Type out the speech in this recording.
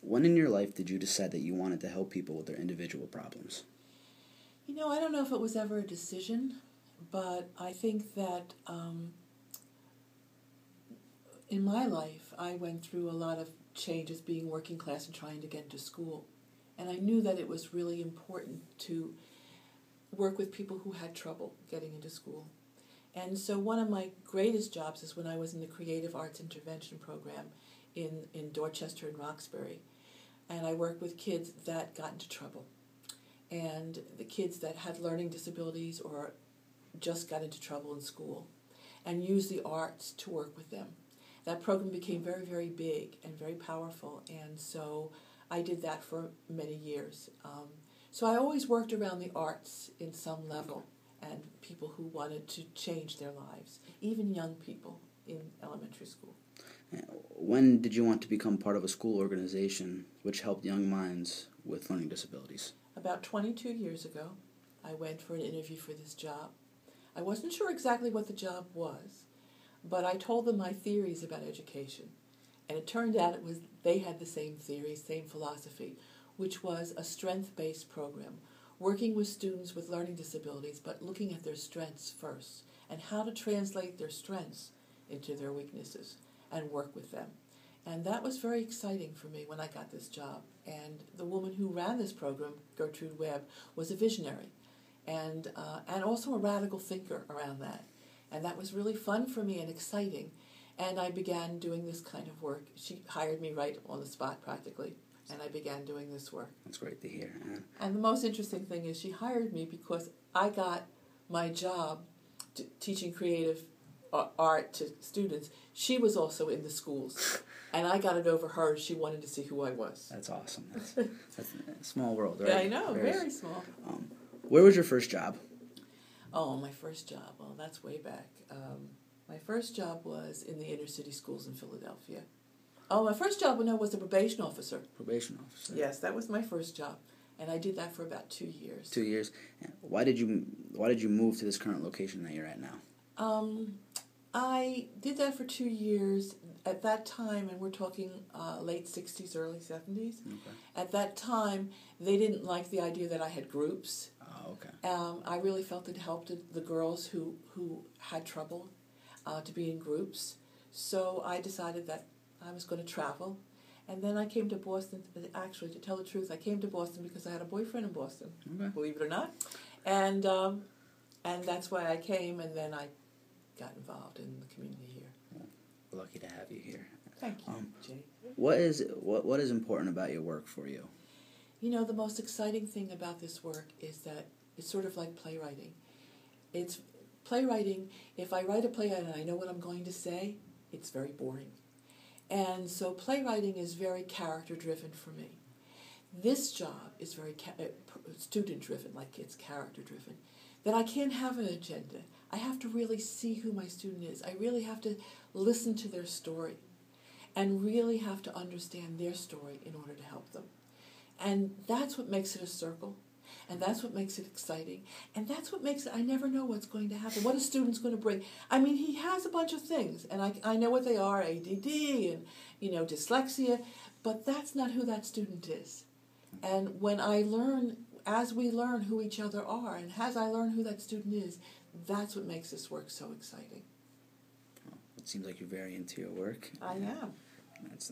When in your life did you decide that you wanted to help people with their individual problems? I don't know if it was ever a decision, but I think that in my life, I went through a lot of changes being working class and trying to get into school. And I knew that it was really important to work with people who had trouble getting into school. And so one of my greatest jobs is when I was in the Creative Arts Intervention Program in Dorchester and Roxbury. And I worked with kids that got into trouble. And the kids that had learning disabilities or just got into trouble in school, and used the arts to work with them. That program became very, very big and very powerful, and so I did that for many years. So I always worked around the arts in some level, and people who wanted to change their lives, even young people in elementary school. When did you want to become part of a school organization which helped young minds with learning disabilities? About 22 years ago, I went for an interview for this job. I wasn't sure exactly what the job was, but I told them my theories about education. And it turned out they had the same theory, same philosophy, which was a strength-based program, working with students with learning disabilities, but looking at their strengths first, and how to translate their strengths into their weaknesses and work with them. And that was very exciting for me when I got this job. And the woman who ran this program, Gertrude Webb, was a visionary and also a radical thinker around that. And that was really fun for me and exciting. And I began doing this kind of work. She hired me right on the spot practically, and I began doing this work. That's great to hear. And the most interesting thing is she hired me because I got my job teaching creative art to students. She was also in the schools, and I got it over her. She wanted to see who I was. That's awesome. That's a small world, right? Yeah, I know, very small. Where was your first job? Oh, my first job. Well, that's way back. My first job was in the inner city schools in Philadelphia. Oh, my first job was a probation officer. Probation officer. Yes, that was my first job, and I did that for about 2 years. 2 years. Why did you move to this current location that you're at now? I did that for 2 years. At that time, and we're talking late 60s, early 70s, Okay. At that time, they didn't like the idea that I had groups. Oh, okay. I really felt it helped the girls who had trouble to be in groups. So I decided that I was going to travel. And then I came to Boston. Actually, to tell the truth, I came to Boston because I had a boyfriend in Boston, Okay. believe it or not. And that's why I came, and then I got involved in the community here. Well, we're lucky to have you here. Thank you, Jay. What is important about your work for you? The most exciting thing about this work is that it's sort of like playwriting. It's playwriting. If I write a play and I know what I'm going to say, it's very boring. And so playwriting is very character-driven for me. This job is very student-driven, like it's character-driven. That I can't have an agenda. I have to really see who my student is. I really have to listen to their story and really have to understand their story in order to help them. And that's what makes it a circle. And that's what makes it exciting. And that's what makes it, I never know what's going to happen, what a student's going to bring. I mean, he has a bunch of things, and I know what they are, ADD and, dyslexia, but that's not who that student is. And when as we learn who each other are, and as I learn who that student is, that's what makes this work so exciting. Well, it seems like you're very into your work. I am. That's